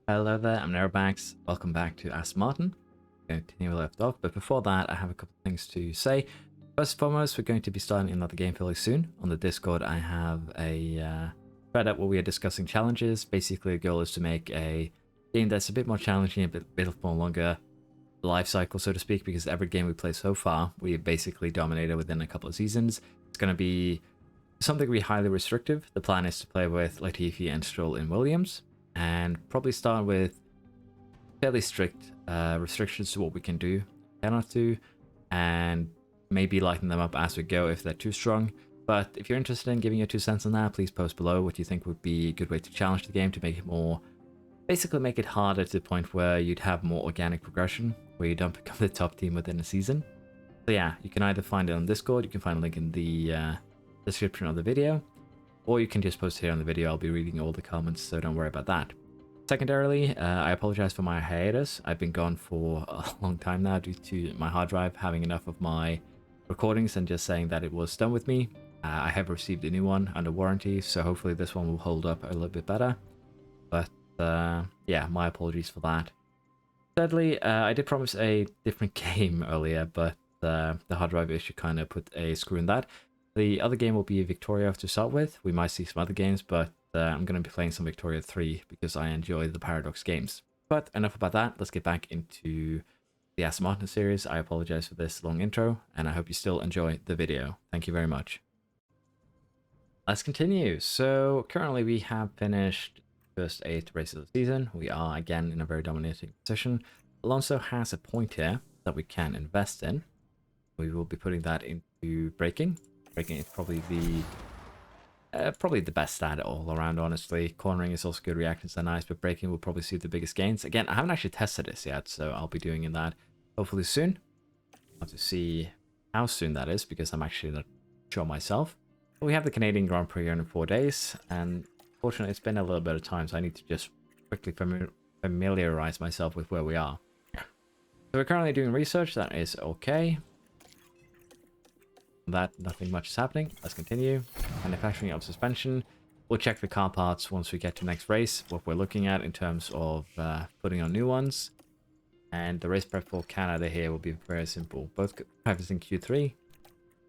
Hello there, I'm Neurobax. Welcome back to Aston Martin. Continue where we left off, but before that, I have a couple of things to say. First and foremost, we're going to be starting another game fairly soon. On the Discord, I have a thread up where we are discussing challenges. Basically, the goal is to make a game that's a bit more challenging, a bit more longer life cycle, so to speak, because every game we play so far, we basically dominated within a couple of seasons. It's going to be something really highly restrictive. The plan is to play with Latifi and Stroll in Williams, and probably start with fairly strict restrictions to what we can do, cannot do, and maybe lighten them up as we go if they're too strong. But if you're interested in giving your 2 cents on that, please post below what you think would be a good way to challenge the game to make it more, basically make it harder to the point where you'd have more organic progression, where you don't become the top team within a season. So yeah, you can either find it on Discord, you can find a link in the description of the video, or you can just post here on the video. I'll be reading all the comments, so don't worry about that. Secondarily, I apologize for my hiatus. I've been gone for a long time now due to my hard drive having enough of my recordings and just saying that it was done with me. I have received a new one under warranty, so hopefully this one will hold up a little bit better. But yeah, my apologies for that. Thirdly, I did promise a different game earlier, but the hard drive issue kind of put a screw in that. The other game will be Victoria to start with. We might see some other games, but I'm going to be playing some Victoria 3 because I enjoy the Paradox games. But enough about that. Let's get back into the Aston Martin series. I apologize for this long intro, and I hope you still enjoy the video. Thank you very much. Let's continue. So currently we have finished the first 8 races of the season. We are again in a very dominating position. Alonso has a point here that we can invest in. We will be putting that into braking. Braking is probably the best stat all around, honestly. Cornering is also good, reactions are nice, but braking will probably see the biggest gains. Again, I haven't actually tested this yet, so I'll be doing that hopefully soon. I'll have to see how soon that is, because I'm actually not sure myself. But we have the Canadian Grand Prix in 4 days, and fortunately it's been a little bit of time, so I need to just quickly familiarize myself with where we are. So we're currently doing research, that is okay. That nothing much is happening. Let's continue. Manufacturing of suspension. We'll check the car parts once we get to next race, what we're looking at in terms of putting on new ones. And the race prep for Canada here will be very simple. Both drivers in Q3,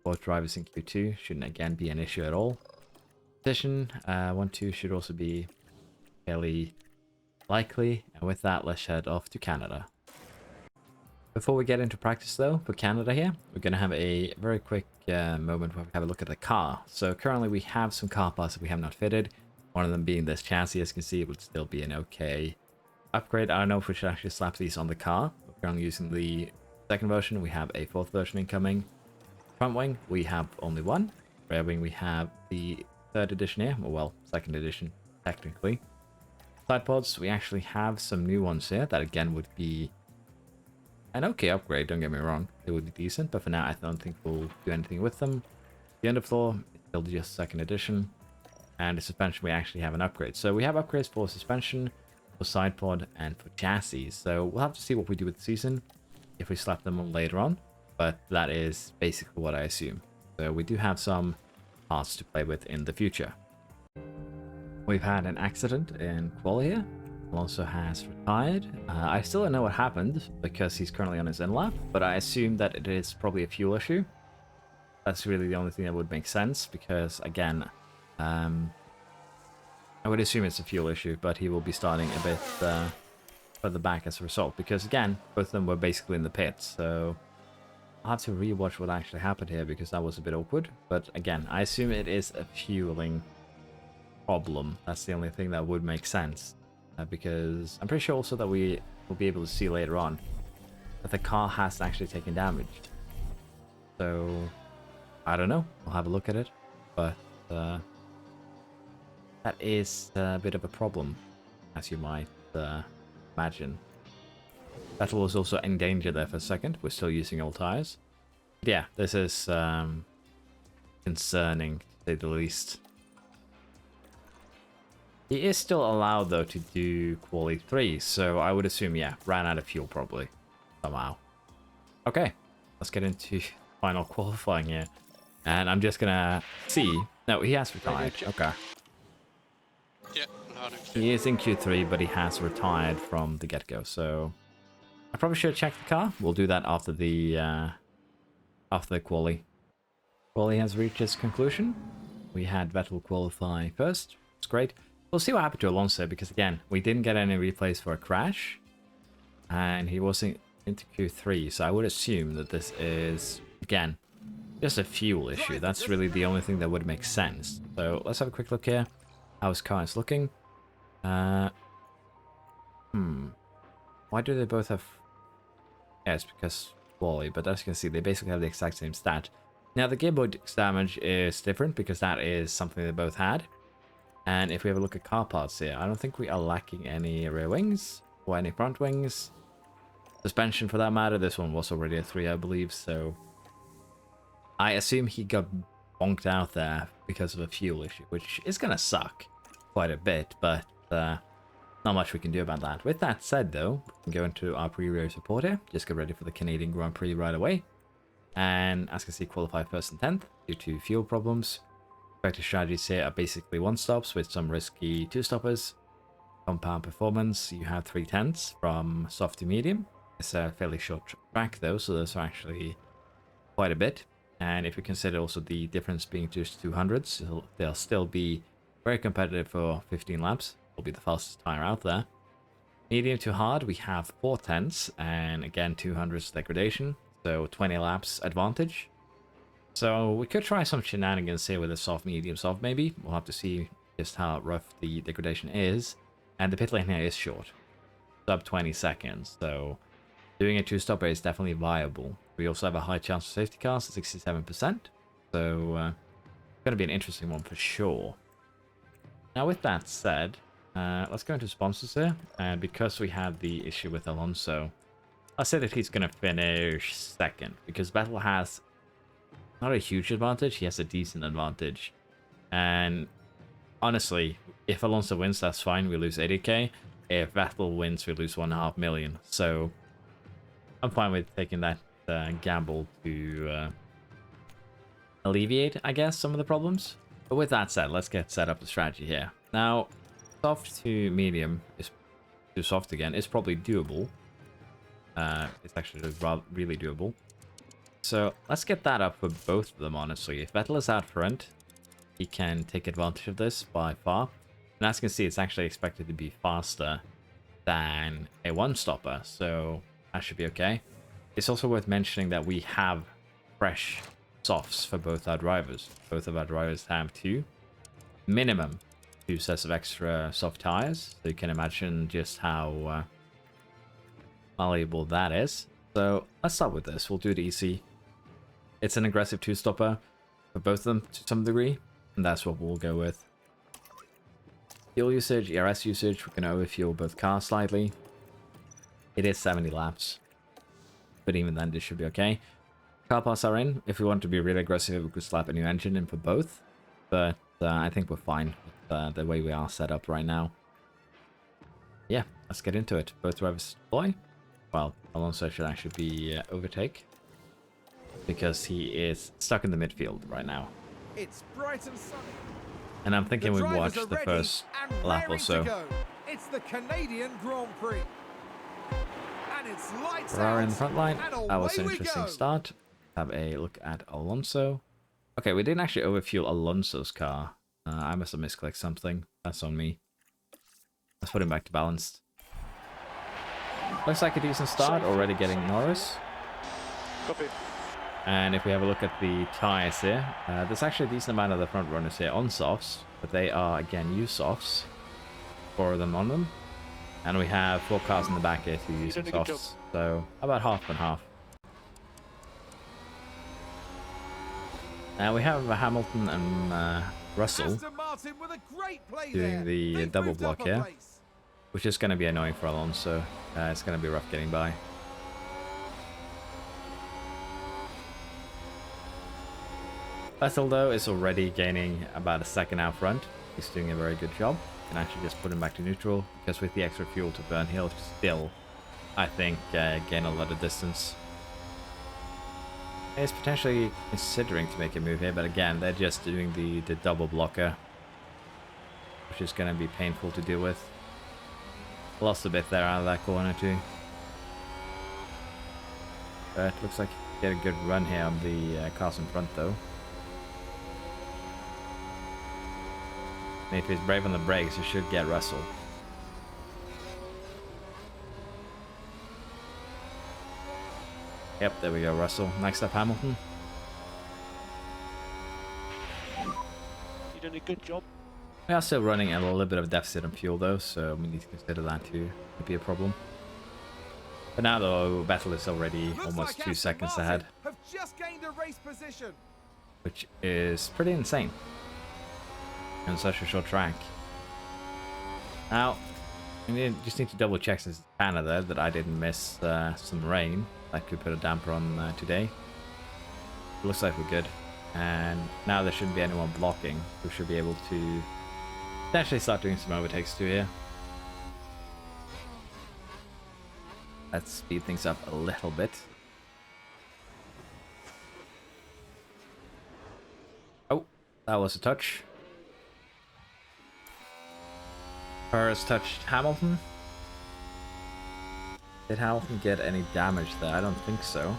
both drivers in Q2 shouldn't again be an issue at all. Position 1-2 should also be fairly likely. And with that, let's head off to Canada. Before we get into practice though, for Canada here, we're going to have a very quick moment where we have a look at the car. So currently we have some car parts that we have not fitted. One of them being this chassis. As you can see, it would still be an okay upgrade. I don't know if we should actually slap these on the car. We're currently using the second version. We have a 4th version incoming. Front wing, we have only one. Rear wing, we have the 3rd edition here. Well, 2nd edition, technically. Side pods, we actually have some new ones here. That again would be an okay upgrade, don't get me wrong. It would be decent, but for now I don't think we'll do anything with them. The underfloor is still just 2nd edition. And the suspension, we actually have an upgrade. So we have upgrades for suspension, for side pod, and for chassis. So we'll have to see what we do with the season, if we slap them on later on. But that is basically what I assume. So we do have some parts to play with in the future. We've had an accident in quali here. Alonso has retired. I still don't know what happened because he's currently on his in lap, but I assume that it is probably a fuel issue. That's really the only thing that would make sense because, again, I would assume it's a fuel issue, but he will be starting a bit further back as a result because, again, both of them were basically in the pits. So I'll have to rewatch what actually happened here because that was a bit awkward. But again, I assume it is a fueling problem. That's the only thing that would make sense. Because I'm pretty sure also that we will be able to see later on that the car has actually taken damage. So I don't know. We'll have a look at it. But that is a bit of a problem, as you might imagine. Vettel was also in danger there for a second. We're still using old tires. But yeah, this is concerning, to say the least. He is still allowed, though, to do quali 3, so I would assume, yeah, ran out of fuel, probably, somehow. Okay, let's get into final qualifying here. And I'm just gonna see... No, he has retired. Okay. Yeah, He is in Q3, but he has retired from the get-go, so I probably should check the car. We'll do that after the quali. Quali has reached its conclusion. We had Vettel qualify first. It's great. We'll see what happened to Alonso, because again, we didn't get any replays for a crash, and he wasn't into Q3, so I would assume that this is, again, just a fuel issue. That's really the only thing that would make sense. So let's have a quick look here. How his car is looking. Why do they both have... Yeah, it's because Wally, but as you can see, they basically have the exact same stat. Now, the gearbox damage is different because that is something they both had. And if we have a look at car parts here, I don't think we are lacking any rear wings or any front wings. Suspension, for that matter, this one was already a 3, I believe, so... I assume he got bonked out there because of a fuel issue, which is going to suck quite a bit, but not much we can do about that. With that said, though, we can go into our pre-race report here. Just get ready for the Canadian Grand Prix right away. And as you can see, qualify first and 10th due to fuel problems. Expected strategies here are basically 1-stops with some risky 2-stoppers. Compound performance, you have 3/10 from soft to medium. It's a fairly short track though, so those are actually quite a bit. And if you consider also the difference being just 200s, they'll still be very competitive for 15 laps. Will be the fastest tire out there. Medium to hard, we have 4/10, and again 200s degradation, so 20 laps advantage. So we could try some shenanigans here with a soft, medium, soft maybe. We'll have to see just how rough the degradation is. And the pit lane here is short, sub 20 seconds, so doing a 2-stopper is definitely viable. We also have a high chance of safety cars at 67%, so it's going to be an interesting one for sure. Now with that said, let's go into sponsors here, and because we have the issue with Alonso, I'll say that he's going to finish second, because Vettel has not a huge advantage, he has a decent advantage. And honestly, if Alonso wins, that's fine, we lose 80k. If Vettel wins, we lose 1.5 million. So I'm fine with taking that gamble to alleviate, I guess, some of the problems. But with that said, let's get set up the strategy here. Now, soft to medium is to soft again. It's probably doable. It's actually really doable. So let's get that up for both of them, honestly. If Vettel is out front, he can take advantage of this by far. And as you can see, it's actually expected to be faster than a 1-stopper, so that should be okay. It's also worth mentioning that we have fresh softs for both our drivers. Both of our drivers have minimum 2 sets of extra soft tires, so you can imagine just how malleable that is. So let's start with this. We'll do it easy. It's an aggressive 2-stopper for both of them to some degree, and that's what we'll go with. Fuel usage, ERS usage, we're going to overfuel both cars slightly. It is 70 laps, but even then this should be okay. Car parts are in. If we want to be really aggressive, we could slap a new engine in for both, but I think we're fine with the way we are set up right now. Yeah, let's get into it. Both drivers deploy. Well, Alonso should actually be overtake, because he is stuck in the midfield right now. It's bright and sunny. And I'm thinking we watch the first lap or so. It's the Canadian Grand Prix. And it's lights Ferrari in the out, front line. and That was an away we interesting go. start. Have a look at Alonso. Okay, we didn't actually overfuel Alonso's car. I must have misclicked something. That's on me. Let's put him back to balanced. Looks like a decent start, already getting Norris. Copy. And if we have a look at the tyres here, there's actually a decent amount of the front runners here on softs, but they are, again, used softs. 4 of them on them. And we have 4 cars in the back here who use softs, so about half and half. Now we have Hamilton and Russell Aston Martin with a great play doing there. the They've double moved block up a here, place. which is going to be annoying for Alonso. It's going to be rough getting by. Vettel, though, is already gaining about a second out front. He's doing a very good job. And actually just put him back to neutral, because with the extra fuel to burn, he'll still, I think, gain a lot of distance. He's potentially considering to make a move here, but again, they're just doing the double blocker, which which is going to be painful to deal with. Lost a bit there out of that corner too. But looks like you get a good run here on the cars in front though. And if he's brave on the brakes, he should get Russell. Yep, there we go, Russell. Next up, Hamilton. You're doing a good job. We are still running a little bit of a deficit on fuel though, so we need to consider that too. Could be a problem. But now though, Vettel is already almost 2 seconds ahead, have just gained a race position. which is pretty insane on such a short track. Now, we just need to double check since it's Canada that I didn't miss some rain that could put a damper on today. It looks like we're good. And now there shouldn't be anyone blocking. We should be able to potentially start doing some overtakes too here. Let's speed things up a little bit. Oh, that was a touch. Perez touched Hamilton. Did Hamilton get any damage there? I don't think so.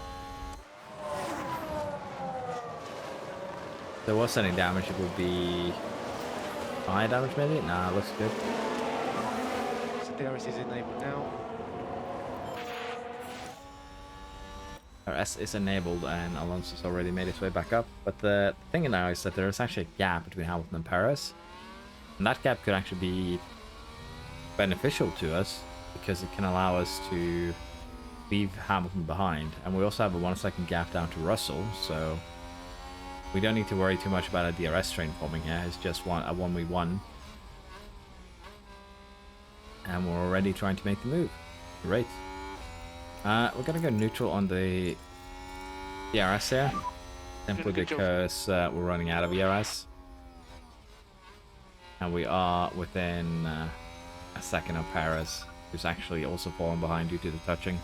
If there was any damage, it would be high damage maybe? Nah, looks good. So DRS is enabled now. RS is enabled and Alonso's already made his way back up. But the thing now is that there is actually a gap between Hamilton and Perez. And that gap could actually be beneficial to us because it can allow us to leave Hamilton behind. And we also have a 1 second gap down to Russell, so we don't need to worry too much about a DRS train forming here. It's just a 1v1. And we're already trying to make the move. Great. We're gonna go neutral on the ERS here, simply because we're running out of ERS, and we are within a second of Perez, who's actually also fallen behind due to the touching.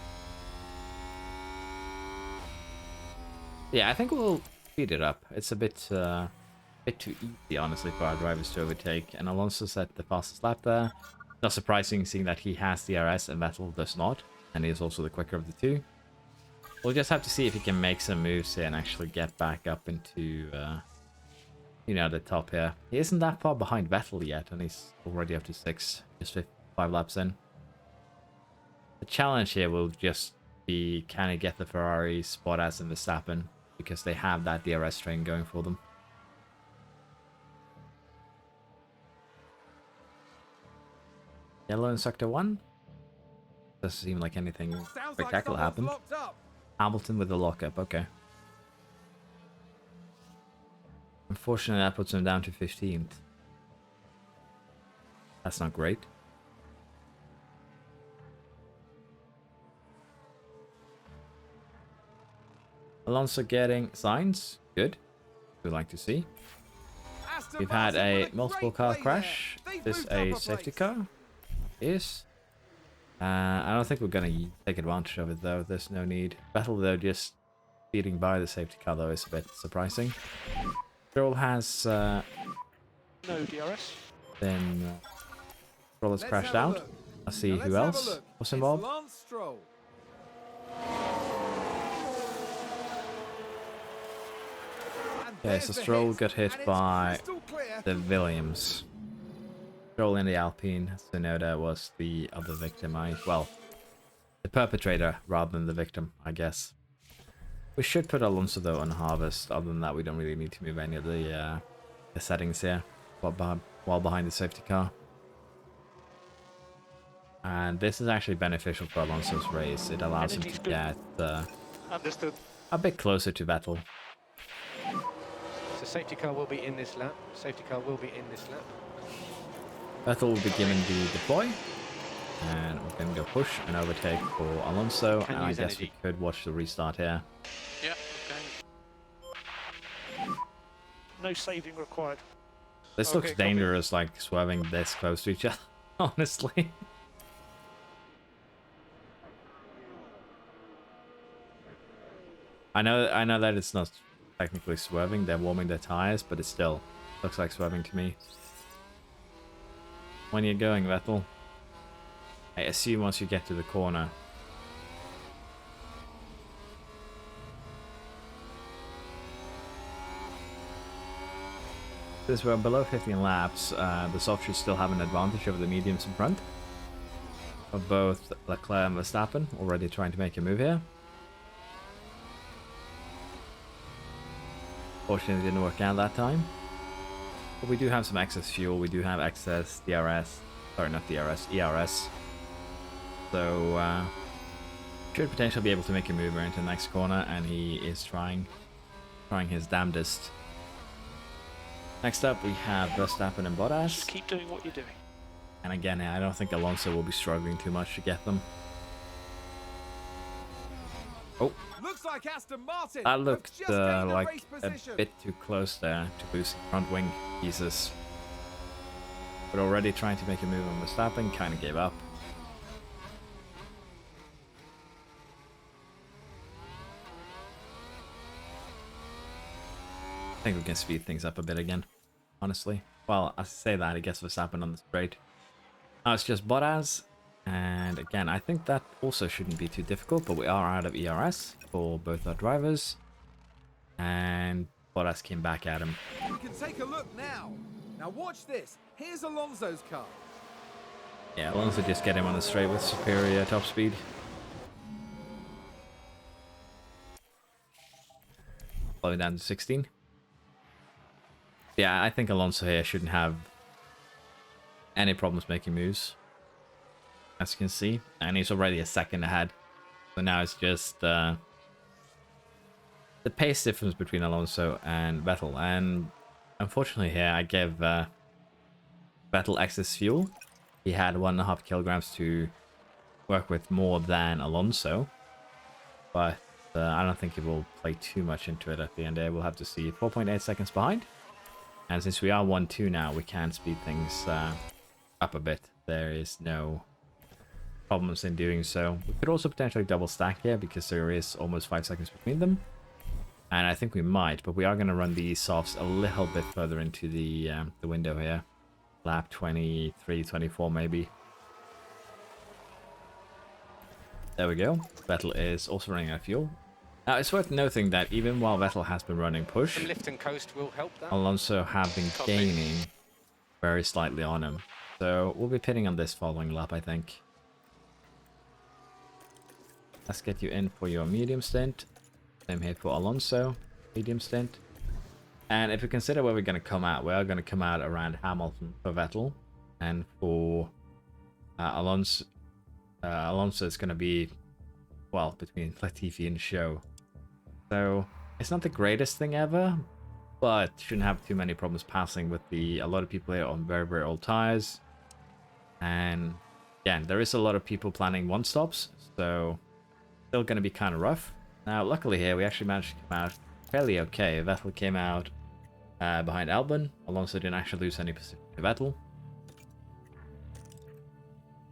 Yeah, I think we'll speed it up. It's a bit too easy, honestly, for our drivers to overtake, and Alonso set the fastest lap there. Not surprising, seeing that he has DRS and Vettel does not. And he is also the quicker of the two. We'll just have to see if he can make some moves here and actually get back up into, you know, the top here. He isn't that far behind Vettel yet, and he's already up to 6, just 5 laps in. The challenge here will just be, can he get the Ferrari spot as in Verstappen, because they have that DRS train going for them. Yellow in sector 1. Doesn't seem like anything spectacular happened. Hamilton with the lockup, okay. Unfortunately, that puts him down to 15th. That's not great. Alonso getting signs, good. We'd like to see. We've had a multiple car crash. Is this a safety car? Yes. I don't think we're going to take advantage of it though, there's no need. Vettel though just speeding by the safety car though is a bit surprising. Stroll has no DRS. Then Stroll has crashed out. Let's see who else was involved. Okay, so Stroll got hit by the Williams. Stroll in the Alpine. Tsunoda was the other victim. Well, the perpetrator rather than the victim, I guess. We should put Alonso though on harvest. Other than that, we don't really need to move any of the settings here while behind the safety car. And this is actually beneficial for Alonso's race. It allows him to get a bit closer to Vettel. So safety car will be in this lap. Safety car will be in this lap. Vettel will be given the deploy, and we can go push and overtake for Alonso, and I guess we could watch the restart here. Yeah, okay. No saving required. This looks dangerous, like swerving this close to each other, honestly. I know that it's not technically swerving, they're warming their tires, but it still looks like swerving to me. When you're going, Vettel? I assume once you get to the corner. Since we're below 15 laps, the soft should still have an advantage over the mediums in front. Of both Leclerc and Verstappen, already trying to make a move here. Fortunately, it didn't work out that time. But we do have some excess fuel, we do have excess DRS. Sorry, not DRS, ERS. So, should potentially be able to make a move into the next corner, and he is trying his damnedest. Next up, we have Verstappen and Bottas. Just keep doing what you're doing. And again, I don't think Alonso will be struggling too much to get them. Oh, Looks like Aston Martin that have looked just gained like race a position. bit too close there to lose front wing pieces. But already trying to make a move on Verstappen, kind of gave up. I think we can speed things up a bit again, honestly. Well, I say that, I guess Verstappen on the straight. Now it's just Bottas, and again, I think that also shouldn't be too difficult, but we are out of ERS for both our drivers. And Bottas came back at him. We can take a look now. Now watch this. Here's Alonso's car. Yeah, Alonso just get him on the straight with superior top speed. Slowing down to 16. Yeah, I think Alonso here shouldn't have any problems making moves, as you can see, and he's already a second ahead. So now it's just the pace difference between Alonso and Vettel, and unfortunately here I gave Vettel excess fuel. He had 1.5 kilograms to work with more than Alonso, but I don't think it will play too much into it at the end there. We'll have to see. 4.8 seconds behind. And since we are 1-2 now, we can speed things up a bit. There is no problems in doing so. We could also potentially double stack here because there is almost 5 seconds between them. And I think we might, but we are going to run the softs a little bit further into the window here. Lap 23, 24 maybe. There we go. Vettel is also running out of fuel. Now, it's worth noting that even while Vettel has been running push, The lift and coast will help that. Alonso have been Copy. gaining very slightly on him. So we'll be pitting on this following lap, I think. Let's get you in for your medium stint. Same here for Alonso, medium stint. And if we consider where we're going to come out, we are going to come out around Hamilton for Vettel. And for Alonso, Alonso is going to be, well, between Latifi and Show. So it's not the greatest thing ever, but shouldn't have too many problems passing with a lot of people here on very, very old tires. And again, there is a lot of people planning one stops, so still going to be kind of rough. Now, luckily here, we actually managed to come out fairly okay. Vettel came out behind Albon. Alonso didn't actually lose any position to Vettel.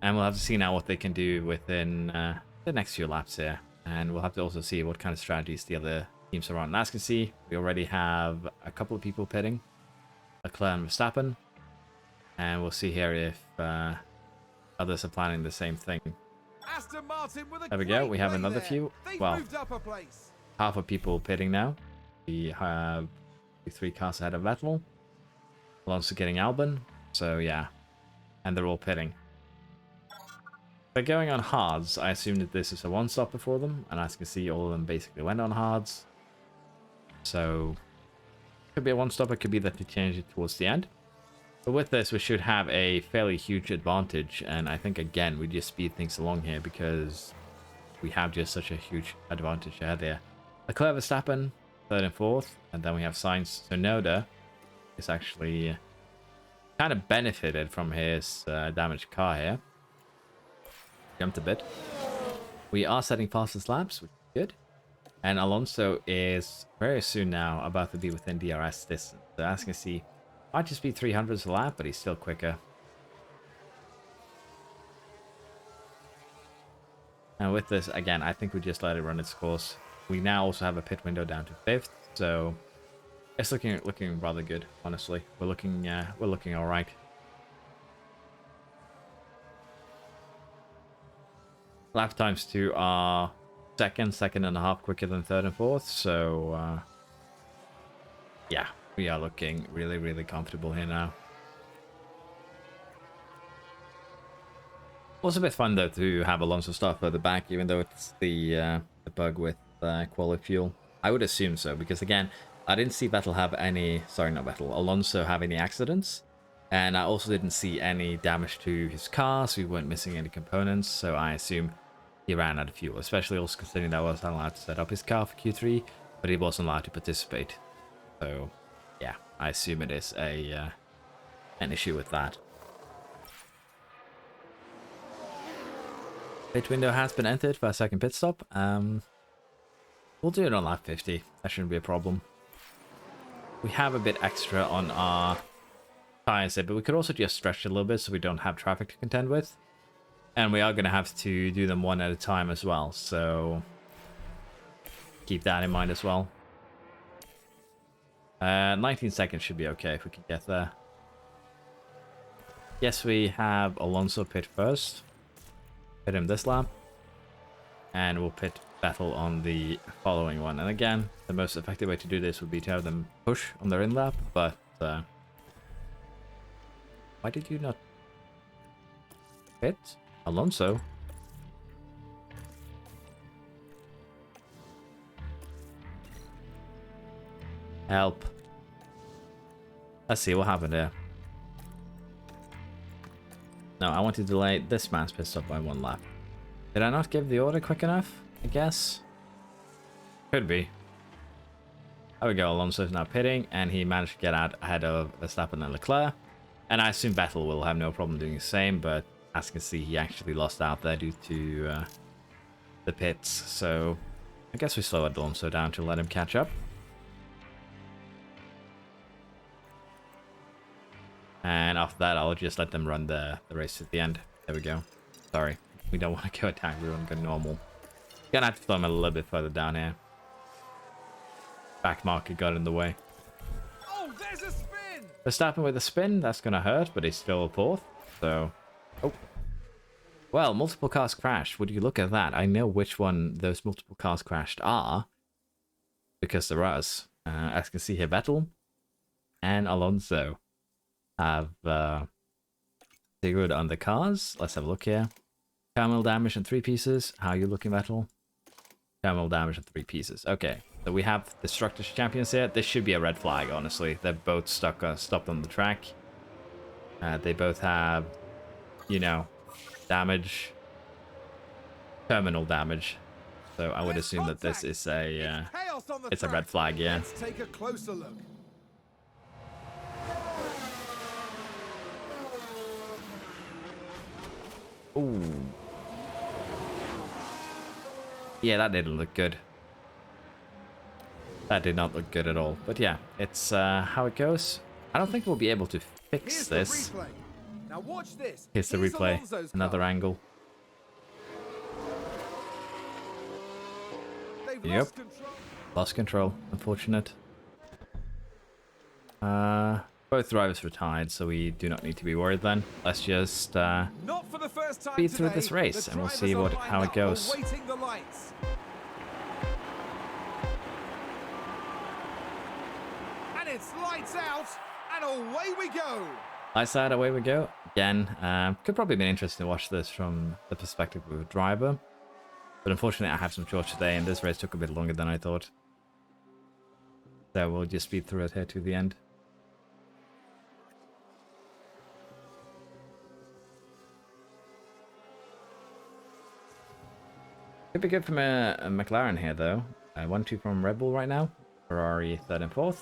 And we'll have to see now what they can do within the next few laps here. And we'll have to also see what kind of strategies the other teams are on. And as you can see, we already have a couple of people pitting. Leclerc and Verstappen. And we'll see here if others are planning the same thing. Aston Martin with a There we go. great We have play another there. few. They've Well, moved up a place. half of people pitting now. We have 3 cars ahead of Vettel. Alonso getting Albon. So yeah. And they're all pitting. They're going on hards. I assume that this is a one-stopper for them. And as you can see, all of them basically went on hards. So could be a one-stopper. Could be that they change it towards the end. But with this, we should have a fairly huge advantage. And I think, again, we just speed things along here because we have just such a huge advantage ahead there. Leclerc, Verstappen, 3rd and 4th. And then we have Sainz. So Noda is actually kind of benefited from his damaged car here. Jumped a bit. We are setting fastest laps, which is good. And Alonso is very soon now about to be within DRS distance. So as you can see, might just be 300s a lap, but he's still quicker. And with this, again, I think we just let it run its course. We now also have a pit window down to 5th, so it's looking rather good, honestly. We're looking all right. Lap times 2 are second and a half quicker than third and fourth. So, yeah, we are looking really, really comfortable here now. Was a bit fun though to have Alonso start further back, even though it's the bug with quality fuel. I would assume so, because again, I didn't see Vettel have any, sorry, not Vettel, Alonso have any accidents, and I also didn't see any damage to his car, so we weren't missing any components. So I assume he ran out of fuel, especially also considering that I wasn't allowed to set up his car for Q3, but he wasn't allowed to participate. So yeah, I assume it is a an issue with that. Pit window has been entered for a second pit stop. We'll do it on lap 50. That shouldn't be a problem. We have a bit extra on our tires there, but we could also just stretch it a little bit so we don't have traffic to contend with. And we are going to have to do them one at a time as well, so keep that in mind as well. 19 seconds should be okay if we can get there. Yes, we have Alonso pit first. Pit him this lap, and we'll pit Vettel on the following one. And again, the most effective way to do this would be to have them push on their in lap, but why did you not pit Alonso? Help. Let's see what happened here. No, I want to delay this man's pit stop by 1 lap. Did I not give the order quick enough? I guess. Could be. There we go, Alonso's now pitting, and he managed to get out ahead of Verstappen and Leclerc. And I assume Vettel will have no problem doing the same, but as you can see, he actually lost out there due to the pits. So I guess we slowed Alonso down to let him catch up. And after that, I'll just let them run the race to the end. There we go. Sorry, we don't want to go attack. We want to go normal. Gonna have to throw him a little bit further down here. Back marker got in the way. Oh, there's a spin! Verstappen with a spin. That's gonna hurt, but he's still a fourth. So, oh. Well, multiple cars crashed. Would you look at that? I know which one those multiple cars crashed are, because there was. As you can see here, Vettel and Alonso have zeroed on the cars. Let's have a look here. Terminal damage in 3 pieces. How are you looking, Vettel? Terminal damage in 3 pieces. Okay, so we have Destructors champions here. This should be a red flag, honestly. They're both stopped on the track. They both have, you know, damage. Terminal damage. So I would assume that this is a it's a red flag, yeah. Let's take a closer look. Ooh. Yeah, that didn't look good. That did not look good at all. But yeah, it's how it goes. I don't think we'll be able to fix this. Now watch this. Here's the replay. Another angle. Yep. Lost control. Unfortunate. Both drivers retired, so we do not need to be worried then. Let's just speed through this race, and we'll see how it goes. And it's lights out, and away we go. Lights out, away we go. Again, could probably be interesting to watch this from the perspective of a driver. But unfortunately, I have some chores today, and this race took a bit longer than I thought. So we'll just speed through it here to the end. Could be good from a McLaren here, though. 1-2 from Red Bull right now. Ferrari 3rd and 4th.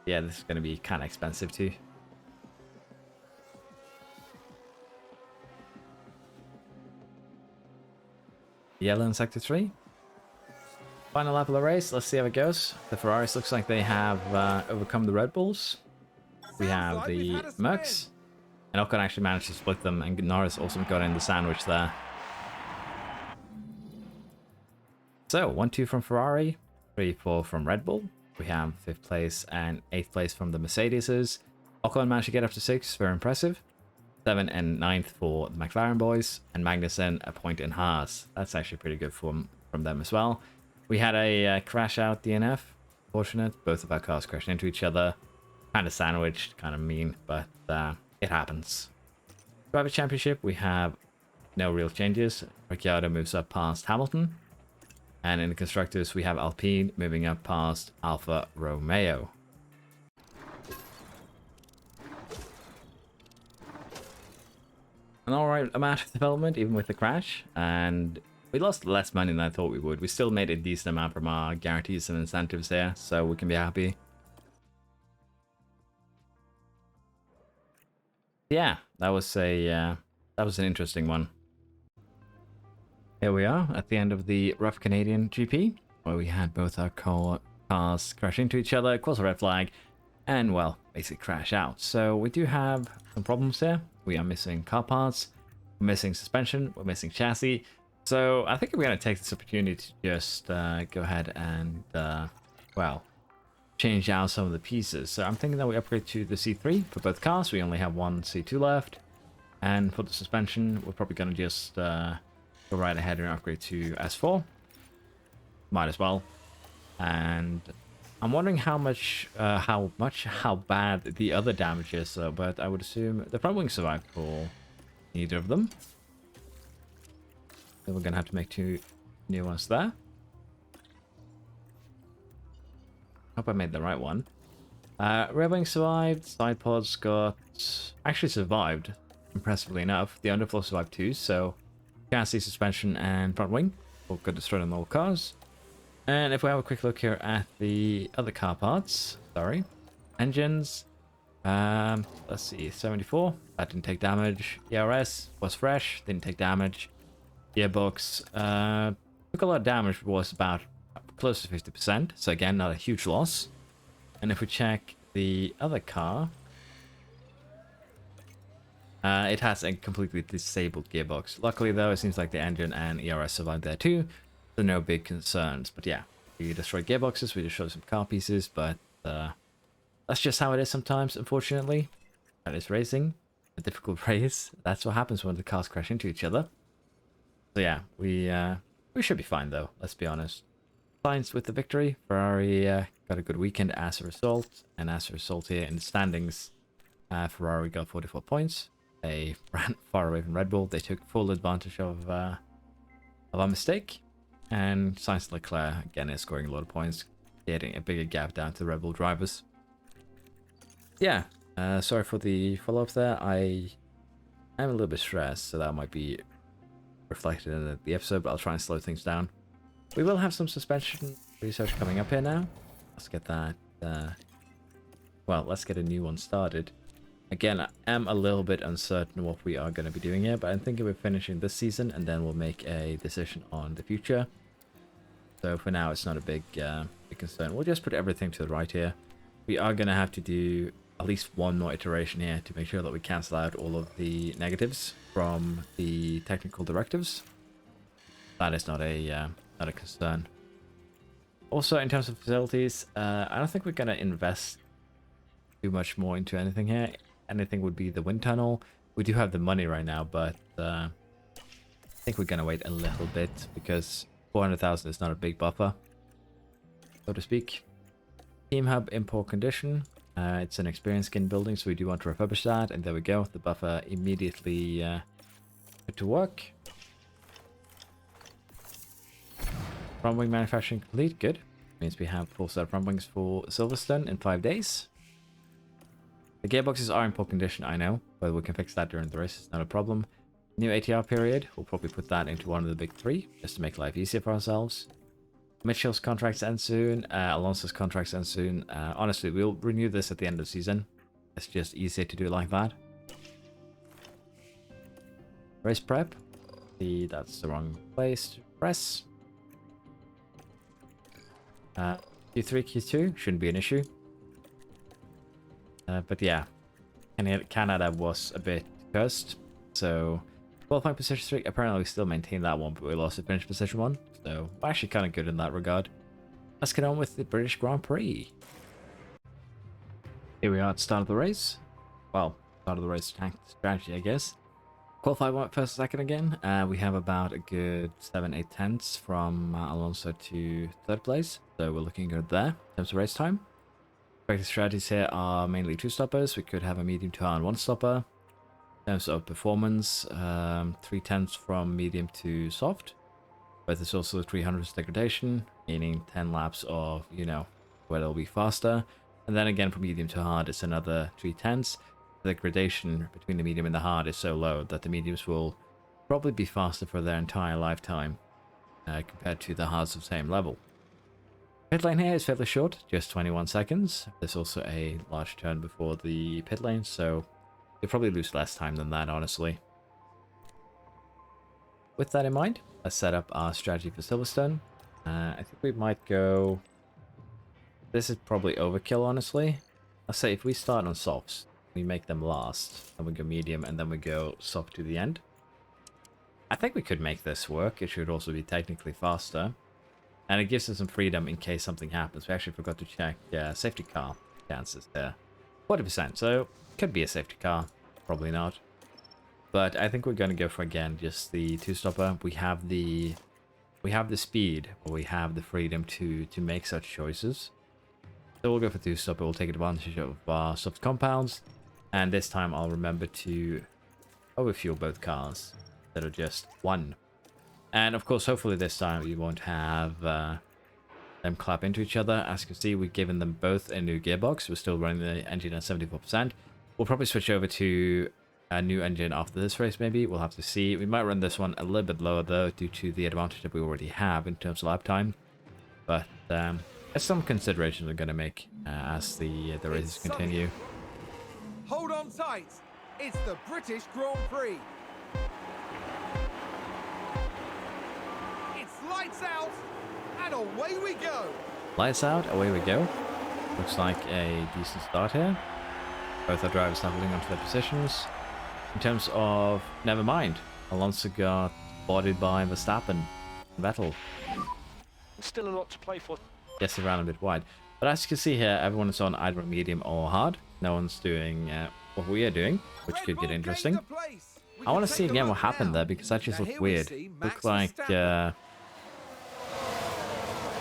Yeah, this is going to be kind of expensive too. Yellow in Sector 3. Final lap of the race. Let's see how it goes. The Ferraris looks like they have overcome the Red Bulls. We have the Mercs. And Ocon actually managed to split them, and Norris also got in the sandwich there. So, 1-2 from Ferrari, 3-4 from Red Bull. We have 5th place and 8th place from the Mercedeses. Ocon managed to get up to 6, very impressive. 7th and 9th for the McLaren boys, and Magnussen a point in Haas. That's actually pretty good from them as well. We had a crash out DNF. Fortunate, both of our cars crashed into each other. Kind of sandwiched, kind of mean, but it happens. Driver Championship, we have no real changes. Ricciardo moves up past Hamilton. And in the Constructors, we have Alpine moving up past Alfa Romeo. An alright amount of development, even with the crash. And we lost less money than I thought we would. We still made a decent amount from our guarantees and incentives there, so we can be happy. Yeah, that was an interesting one. Here we are at the end of the rough Canadian GP, where we had both our cars crash into each other, cross a red flag, and, well, basically crash out. So we do have some problems here. We are missing car parts, we're missing suspension, we're missing chassis. So I think we're going to take this opportunity to just go ahead and, well, change out some of the pieces. So I'm thinking that we upgrade to the C3 for both cars. We only have one C2 left. And for the suspension, we're probably going to just go right ahead and upgrade to S4. Might as well. And I'm wondering how bad the other damage is, but I would assume the front wing survived for neither of them. So we're going to have to make 2 new ones there. Hope I made the right one. Rear wing survived. Side pods actually survived, impressively enough. The underfloor survived too, so chassis, suspension, and front wing all got destroyed on all cars. And if we have a quick look here at the other car parts, engines, let's see, 74, that didn't take damage. ERS was fresh, didn't take damage. Gearbox took a lot of damage, but was about close to 50%, so again, not a huge loss. And if we check the other car, it has a completely disabled gearbox. Luckily though, it seems like the engine and ERS survived there too, so no big concerns. But yeah, we destroyed gearboxes, we destroyed some car pieces, but that's just how it is sometimes, unfortunately. That is racing, a difficult race. That's what happens when the cars crash into each other. So yeah, we should be fine though, let's be honest. Sainz with the victory. Ferrari got a good weekend as a result, and as a result here in the standings, Ferrari got 44 points. They ran far away from Red Bull. They took full advantage of our mistake, and Sainz and Leclerc again is scoring a lot of points, getting a bigger gap down to the Red Bull drivers. Yeah, sorry for the follow-up there. I am a little bit stressed, so that might be reflected in the episode, but I'll try and slow things down. We will have some suspension research coming up here now. Let's get that, well, let's get a new one started. Again, I am a little bit uncertain what we are going to be doing here, but I'm thinking we're finishing this season and then we'll make a decision on the future. So for now, it's not a big concern. We'll just put everything to the right here. We are going to have to do at least one more iteration here to make sure that we cancel out all of the negatives from the technical directives. That is not a concern. Also, in terms of facilities, I don't think we're going to invest too much more into anything here. Anything would be the wind tunnel. We do have the money right now, but I think we're going to wait a little bit because 400,000 is not a big buffer, so to speak. Team hub in poor condition. It's an experience skin building, so we do want to refurbish that. And there we go. The buffer immediately put to work. Front wing manufacturing complete. Good. Means we have full set of front wings for Silverstone in 5 days. The gearboxes are in poor condition, I know, but we can fix that during the race. It's not a problem. New ATR period. We'll probably put that into one of the big 3 just to make life easier for ourselves. Mitchell's contracts end soon. Alonso's contracts end soon. Honestly, we'll renew this at the end of the season. It's just easier to do it like that. Race prep. That's the wrong place to press. Q3, Q2 shouldn't be an issue. But yeah, Canada was a bit cursed. So, qualifying position 3, apparently we still maintain that one, but we lost the finish position 1. So, we're actually kind of good in that regard. let's get on with the British Grand Prix. Here we are at the start of the race. Well, start of the race strategy, I guess. Qualify first and second again. We have about a good 7-8 tenths from Alonso to third place. So we're looking good there in terms of race time. Expected strategies here are mainly two stoppers. We could have a medium to hard and one stopper. In terms of performance, 3 tenths from medium to soft. But there's also 300 degradation, meaning 10 laps of, you know, where it'll be faster. And then again, from medium to hard, it's another 3 tenths. The gradation between the medium and the hard is so low that the mediums will probably be faster for their entire lifetime compared to the hards of the same level. Pit lane here is fairly short, just 21 seconds. There's also a large turn before the pit lane, so you'll probably lose less time than that, honestly. With that in mind, let's set up our strategy for Silverstone. I think we might go... This is probably overkill, honestly. I'll say if we start on softs, we make them last, then we go medium, and then we go soft to the end. I think we could make this work. It should also be technically faster. And it gives us some freedom in case something happens. We actually forgot to check safety car chances there. 40%, so could be a safety car. Probably not. But I think we're going to go for, again, just the two-stopper. We have the speed, or we have the freedom to make such choices. So we'll go for two-stopper. We'll take advantage of our soft compounds. And this time I'll remember to overfuel both cars instead of just one. And of course, hopefully this time we won't have them clap into each other. As you can see, we've given them both a new gearbox. We're still running the engine at 74%. We'll probably switch over to a new engine after this race, maybe. We'll have to see. We might run this one a little bit lower, though, due to the advantage that we already have in terms of lap time. But there's some considerations we're going to make as the races continue. Hold on tight. It's the British Grand Prix. It's lights out, and away we go. Lights out, away we go. Looks like a decent start here. Both our drivers leveling onto their positions. In terms of, never mind, Alonso got bodied by Verstappen and Vettel. Still a lot to play for. Yes, around a bit wide. But as you can see here, everyone is on either medium or hard. No one's doing what we are doing, which could get interesting. I want to see again what happened there, because that just looked weird. Looked like, yeah,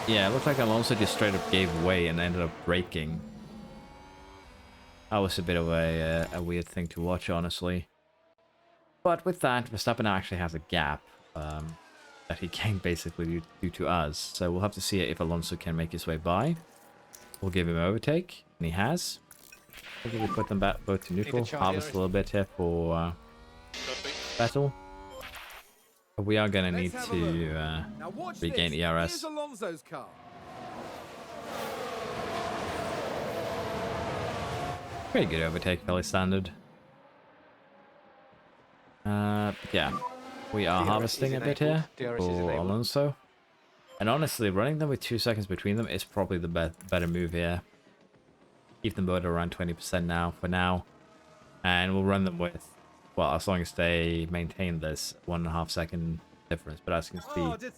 it looked like Alonso just straight up gave way and ended up braking. That was a bit of a weird thing to watch, honestly. But with that, Verstappen now actually has a gap that he gained basically due to us. So we'll have to see if Alonso can make his way by. We'll give him overtake, and he has. We'll put them back both to neutral. Harvest a little bit here for Vettel. But we are going to need to regain ERS. Alonso's car. Pretty good overtake, fairly standard. Yeah, we are harvesting a bit here for Alonso. And honestly, running them with 2 seconds between them is probably the better move here. Keep them both around 20% now, for now. And we'll run them with, well, as long as they maintain this 1.5 second difference. But as you can see,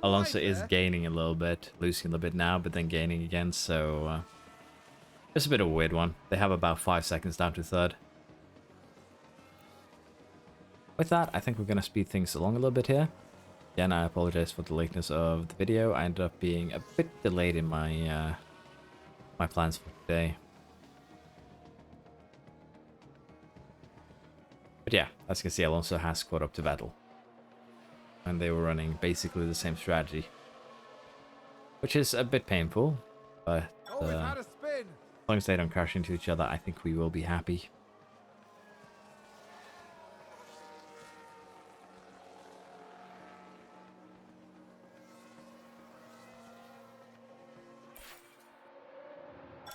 Alonso is gaining a little bit, losing a little bit now, but then gaining again. So it's a bit of a weird one. They have about 5 seconds down to third. With that, I think we're going to speed things along a little bit here. Again, I apologize for the lateness of the video. I ended up being a bit delayed in my my plans for today. But yeah, as you can see, Alonso has caught up to Vettel. And they were running basically the same strategy. Which is a bit painful, but as long as they don't crash into each other, I think we will be happy.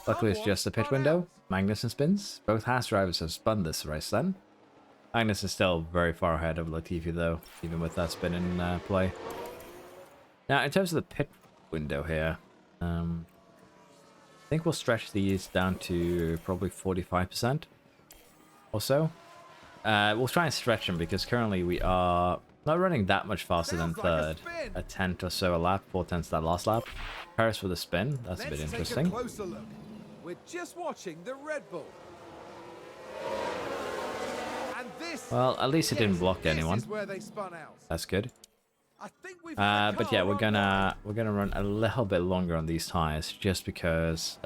Luckily, it's just a pit window. Magnussen spins. Both Haas drivers have spun this race then. Magnus is still very far ahead of Latifi though, even with that spin in play. Now, in terms of the pit window here, I think we'll stretch these down to probably 45% or so. We'll try and stretch them because currently we are Not running that much faster than Sounds like a third. spin. A tenth or so a lap, 4/10 that last lap. Paris with a spin. That's a bit Let's take a interesting. closer look. We're just watching the Red Bull. And this, Well, at least it didn't block anyone. This is where they spun out. That's good. I think we've had a But yeah, car we're on gonna run a little bit longer on these tires just because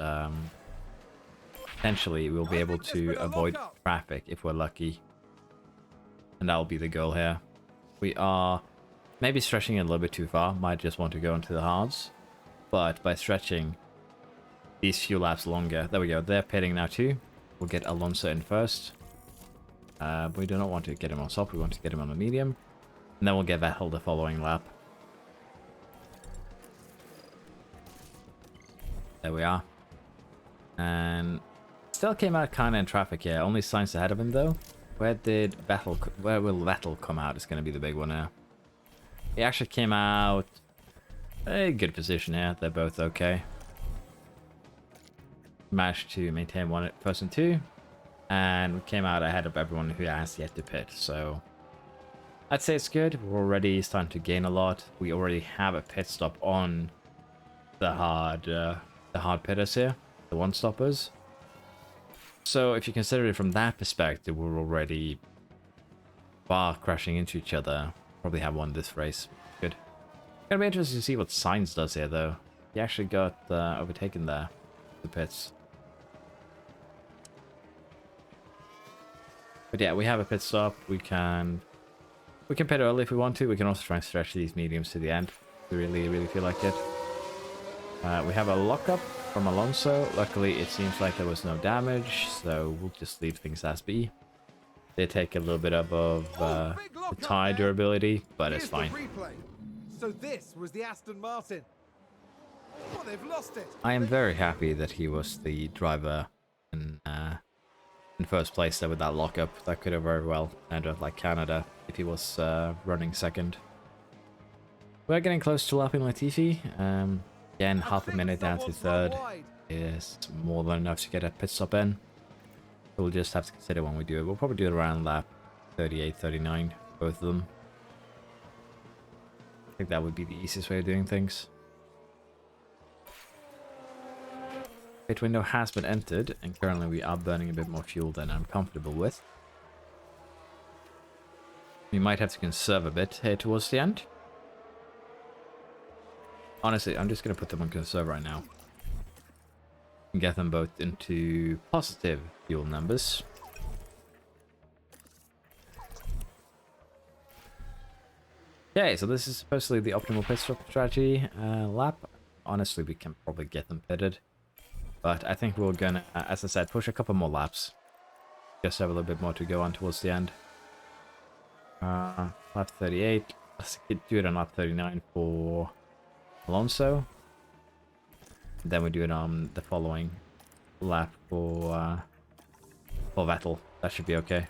potentially we'll be able to avoid traffic if we're lucky, and that'll be the goal here. We are maybe stretching it a little bit too far. Might just want to go into the hards, but by stretching these few laps longer, there we go. They're pitting now too. We'll get Alonso in first. We do not want to get him on soft. We want to get him on a medium. And then we'll get Vettel the following lap. There we are. And still came out kind of in traffic here. Only Sainz ahead of him though. Where will Vettel come out? Is going to be the big one now. He actually came out a good position here. They're both okay. Managed to maintain one at first and two. And we came out ahead of everyone who has yet to pit. So I'd say it's good. We're already starting to gain a lot. We already have a pit stop on the hard pitters here, the one stoppers. So if you consider it from that perspective, we're already far crashing into each other. Probably have won this race. Good. Gonna be interesting to see what Sainz does here, though. He actually got overtaken there, the pits. But yeah, we have a pit stop. We can pit early if we want to. We can also try and stretch these mediums to the end. We really feel like it. We have a lockup from Alonso. Luckily, it seems like there was no damage, so we'll just leave things as be. They take a little bit of the tire durability, but it's fine. So this was the Aston Martin. Oh, they've lost it. I am very happy that he was the driver in first place there with that lockup. That could have very well ended up like Canada if he was running second. We're getting close to lapping Latifi. Again, half a minute down to third is more than enough to get a pit stop in. So we'll just have to consider when we do it. We'll probably do it around lap 38, 39, both of them. I think that would be the easiest way of doing things. Pit window has been entered, and currently we are burning a bit more fuel than I'm comfortable with. We might have to conserve a bit here towards the end. Honestly, I'm just going to put them on conserve right now. And get them both into positive fuel numbers. Okay, so this is supposedly the optimal pit stop strategy lap. Honestly, we can probably get them pitted. But I think we're gonna, as I said, push a couple more laps. Just have a little bit more to go on towards the end. Lap 38. Let's do it on lap 39 for Alonso. Then we do it on the following lap for Vettel. That should be okay.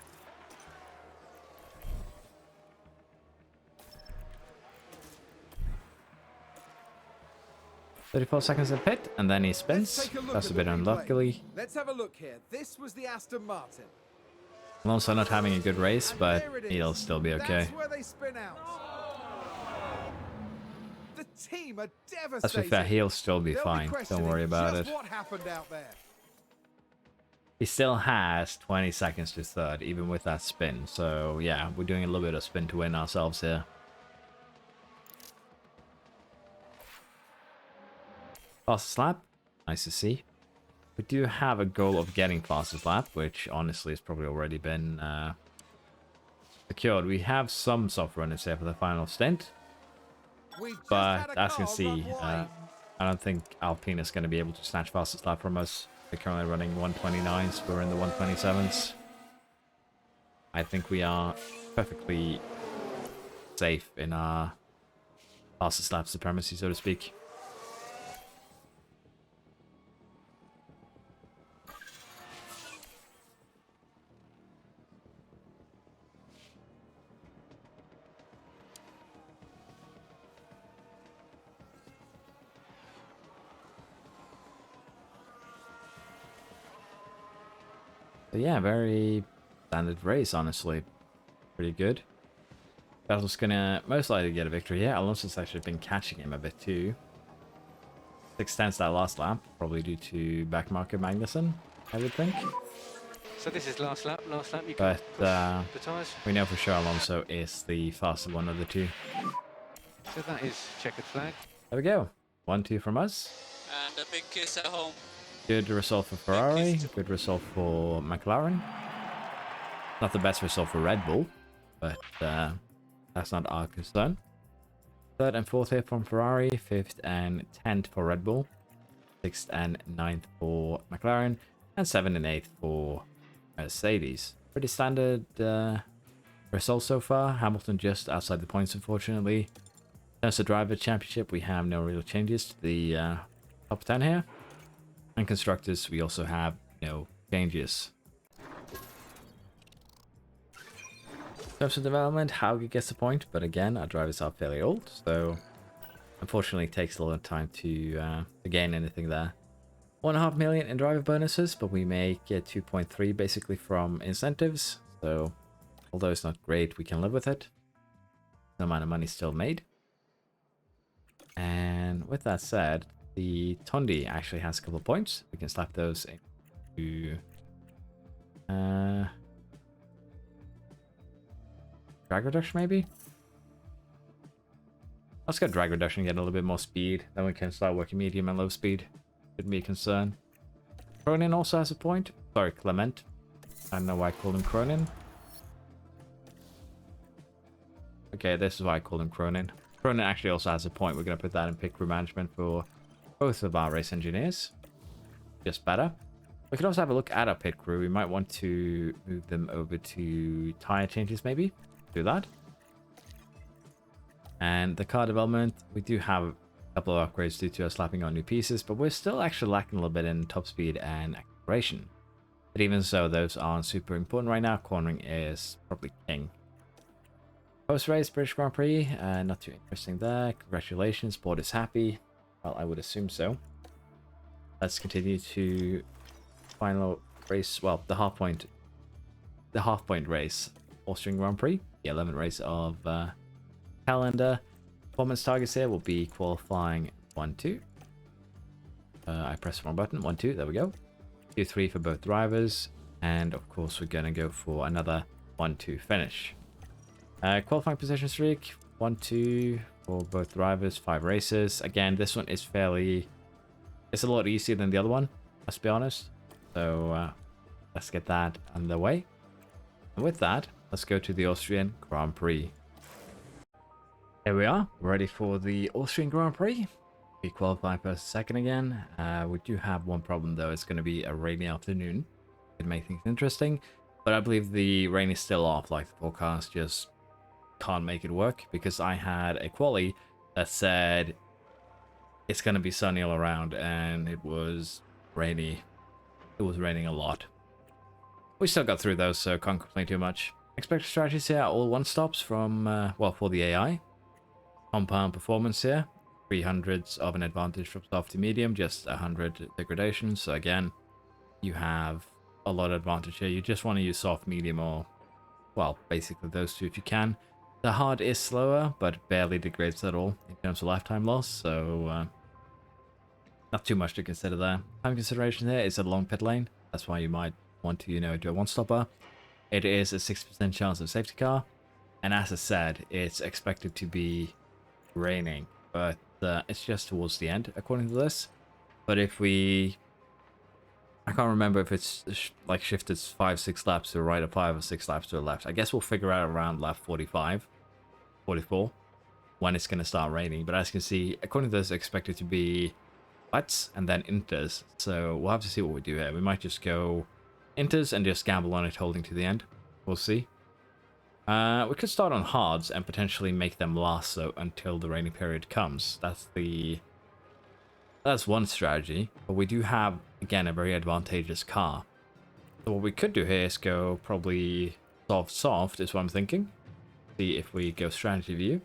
"34 seconds in pit, and then he spins. That's a bit unlucky. Let's have a look here. This was the Aston Martin. Alonso not having a good race, but he'll still be okay. That's where they spin out. The team are devastated. Let's be fair, he'll still be fine. Don't worry about it. What happened out there? He still has 20 seconds to third, even with that spin. So yeah, we're doing a little bit of spin to win ourselves here. Fastest lap, nice to see. We do have a goal of getting fastest lap, which honestly has probably already been secured. We have some soft runners here for the final stint, but as you can see, I don't think Alpine is going to be able to snatch fastest lap from us. They're currently running 129s, we're in the 127s. I think we are perfectly safe in our fastest lap supremacy, so to speak. But yeah, very standard race, honestly. Pretty good. Vettels gonna most likely get a victory here. Alonso's actually been catching him a bit too. 6 tenths that last lap, probably due to backmarker Magnussen, I would think. So this is last lap. Last lap, you can But push the tyres. we know for sure Alonso is the faster one of the two. So that is checkered flag. There we go. 1-2 from us. And a big kiss at home. Good result for Ferrari. Good result for McLaren. Not the best result for Red Bull, but that's not our concern. 3rd and 4th here from Ferrari. 5th and 10th for Red Bull. 6th and 9th for McLaren. And 7th and 8th for Mercedes. Pretty standard result so far. Hamilton just outside the points, unfortunately. In terms of driver championship, we have no real changes to the top 10 here. And constructors, we also have no changes. In terms of development, Hauge gets a point, but again, our drivers are fairly old, so unfortunately it takes a lot of time to gain anything there. 1.5 million in driver bonuses, but we make 2.3 basically from incentives, so although it's not great, we can live with it. No amount of money still made. And with that said, the Tondi actually has a couple of points. We can slap those into drag reduction maybe? Let's get drag reduction, get a little bit more speed. Then we can start working medium and low speed. Shouldn't be a concern. Cronin also has a point. Sorry, Clement. I don't know why I called him Cronin. Okay, this is why I called him Cronin. Cronin actually also has a point. We're going to put that in pit crew management for both of our race engineers. Just better. We could also have a look at our pit crew. We might want to move them over to tire changes maybe. Do that. And the car development, we do have a couple of upgrades due to us slapping on new pieces, but we're still actually lacking a little bit in top speed and acceleration. But even so, those aren't super important right now. Cornering is probably king. Post-race British Grand Prix, not too interesting there. Congratulations, board is happy. Well, I would assume so. Let's continue to final race. Well, the half point race, Austrian Grand Prix, the 11th race of calendar. Performance targets here will be qualifying 1-2. I pressed the wrong button. 1-2. There we go. 2-3 for both drivers, and of course we're gonna go for another 1-2 finish. Qualifying position streak 1-2 for both drivers, 5 races. Again, this one is it's a lot easier than the other one, let's be honest. So let's get that underway. And with that, let's go to the Austrian Grand Prix. Here we are, ready for the Austrian Grand Prix. We qualify per second again. We do have one problem though. It's going to be a rainy afternoon. Could make things interesting, but I believe the rain is still off. Like the forecast just can't make it work, because I had a quali that said it's going to be sunny all around, and it was rainy. It was raining a lot. We still got through those, so can't complain too much. Expected strategies here are all one stops from well, for the AI. Compound performance here, 300s of an advantage from soft to medium, just 100 degradation. So again, you have a lot of advantage here. You just want to use soft, medium, or well, basically those two if you can. The hard is slower, but barely degrades at all in terms of lifetime loss, so not too much to consider there. Time consideration here is a long pit lane. That's why you might want to, do a one-stopper. It is a 60% chance of safety car, and as I said, it's expected to be raining, but it's just towards the end, according to this. But if I can't remember if it's like shifted 5-6 laps to the right or 5 or 6 laps to the left. I guess we'll figure out around lap 45, 44, when it's going to start raining. But as you can see, according to this, it's expected to be wets and then inters. So we'll have to see what we do here. We might just go inters and just gamble on it holding to the end. We'll see. We could start on hards and potentially make them last so until the rainy period comes. That's one strategy, but we do have, again, a very advantageous car. So what we could do here is go probably soft is what I'm thinking. See if we go strategy view.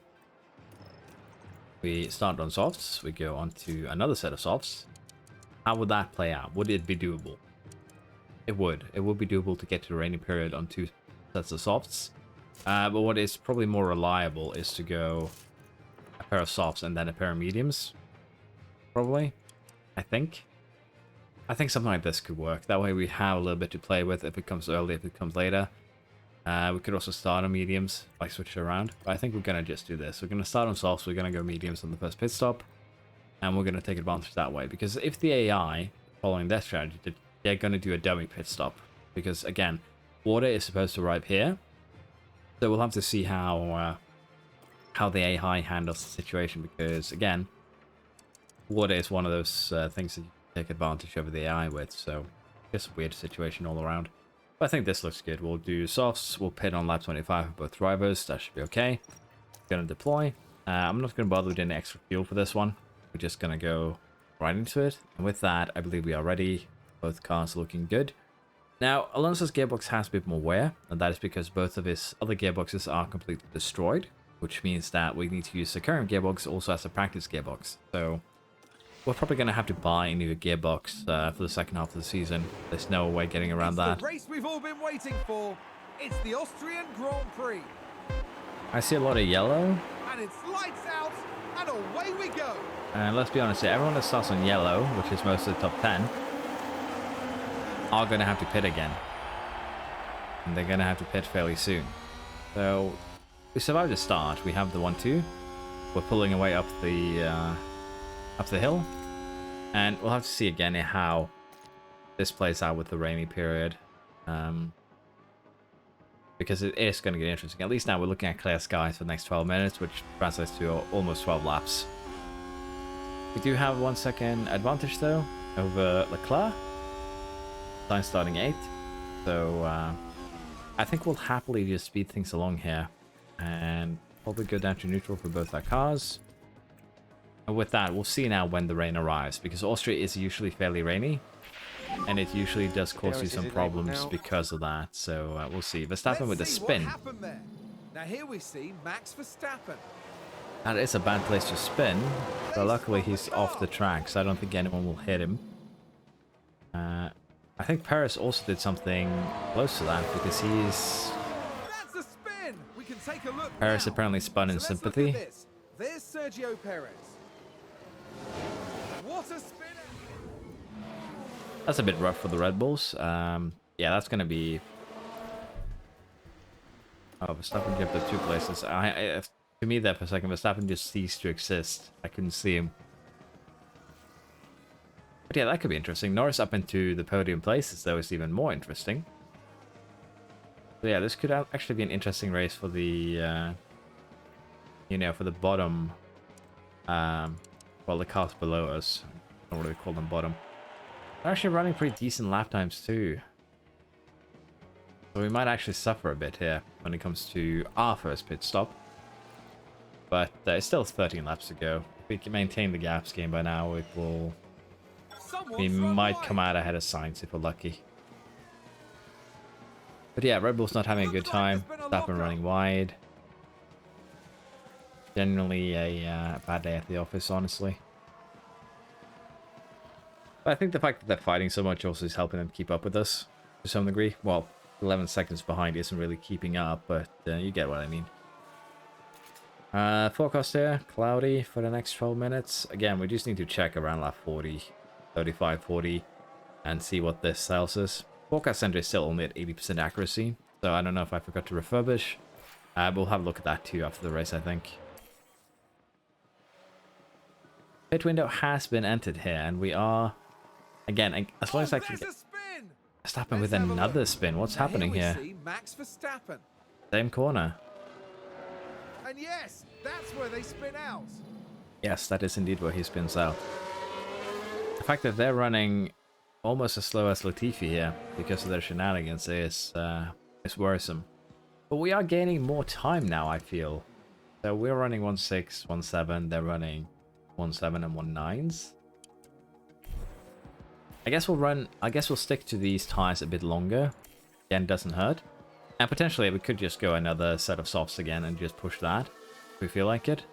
We start on softs, we go on to another set of softs. How would that play out? Would it be doable? It would. It would be doable to get to the rainy period on 2 sets of softs. But what is probably more reliable is to go a pair of softs and then a pair of mediums. Probably. I think something like this could work. That way we have a little bit to play with if it comes early, if it comes later. We could also start on mediums, like switch it around. But I think we're going to just do this. We're going to start on softs, we're going to go mediums on the first pit stop. And we're going to take advantage that way. Because if the AI, following their strategy, they're going to do a dummy pit stop. Because, again, water is supposed to arrive here. So we'll have to see how the AI handles the situation. Because, again, water is one of those things that you can take advantage over the AI with. So it's a weird situation all around. But I think this looks good. We'll do softs. We'll pit on lap 25 for both drivers. That should be okay. Going to deploy. I'm not going to bother with any extra fuel for this one. We're just going to go right into it. And with that, I believe we are ready. Both cars looking good. Now, Alonso's gearbox has a bit more wear. And that is because both of his other gearboxes are completely destroyed. Which means that we need to use the current gearbox also as a practice gearbox. So we're probably going to have to buy a new gearbox for the second half of the season. There's no way getting around that. The race we've all been waiting for. It's the Austrian Grand Prix. I see a lot of yellow. And it's lights out, and away we go. And let's be honest here, everyone that starts on yellow, which is most of the top 10, are going to have to pit again. And they're going to have to pit fairly soon. So, we survived the start. We have the 1-2. We're pulling away up the hill. And we'll have to see again how this plays out with the rainy period. Because it is going to get interesting. At least now we're looking at clear skies for the next 12 minutes, which translates to almost 12 laps. We do have 1 second advantage though over Leclerc. Time starting 8th. So I think we'll happily just speed things along here. And probably go down to neutral for both our cars. And with that, we'll see now when the rain arrives. Because Austria is usually fairly rainy. And it usually does cause you some problems because of that. So we'll see. Verstappen with the spin. What happened there. Now here we see Max Verstappen. That is a bad place to spin. But luckily he's off the track, so I don't think anyone will hit him. I think Perez also did something close to that because he's... That's a spin. We can take a look Perez now. apparently spun in So let's look sympathy. at this. There's Sergio Perez. What a spin. That's a bit rough for the Red Bulls. Yeah, that's going to be... Oh, Verstappen jumped up 2 places. To me there for a second, Verstappen just ceased to exist. I couldn't see him. But yeah, that could be interesting. Norris up into the podium places, though, is even more interesting. So yeah, this could actually be an interesting race for the... you know, for the bottom... well, the cars below us. I don't really call them bottom. They're actually running pretty decent lap times too. So we might actually suffer a bit here when it comes to our first pit stop. But it's still 13 laps to go. If we can maintain the gaps game by now, it will... We might come out ahead of Sainz if we're lucky. But yeah, Red Bull's not having a good time. Verstappen running wide. Generally a bad day at the office, honestly. But I think the fact that they're fighting so much also is helping them keep up with us to some degree. Well, 11 seconds behind isn't really keeping up, but you get what I mean. Forecast here, cloudy for the next 12 minutes. Again, we just need to check around lap 40, 35, 40, and see what this tells us. Forecast center is still only at 80% accuracy, so I don't know if I forgot to refurbish. But we'll have a look at that too after the race, I think. Pit window has been entered here, and we are... Again, as long as I can get Verstappen with another spin. What's happening here? Max Verstappen. Same corner. And yes, that's where they spin out. Yes, that is indeed where he spins out. The fact that they're running almost as slow as Latifi here because of their shenanigans is worrisome. But we are gaining more time now, I feel. So we're running 1.6, 1.7. They're running 1.7 and 1.9s. I guess we'll stick to these tires a bit longer. Again, doesn't hurt. And potentially we could just go another set of softs again and just push that if we feel like it.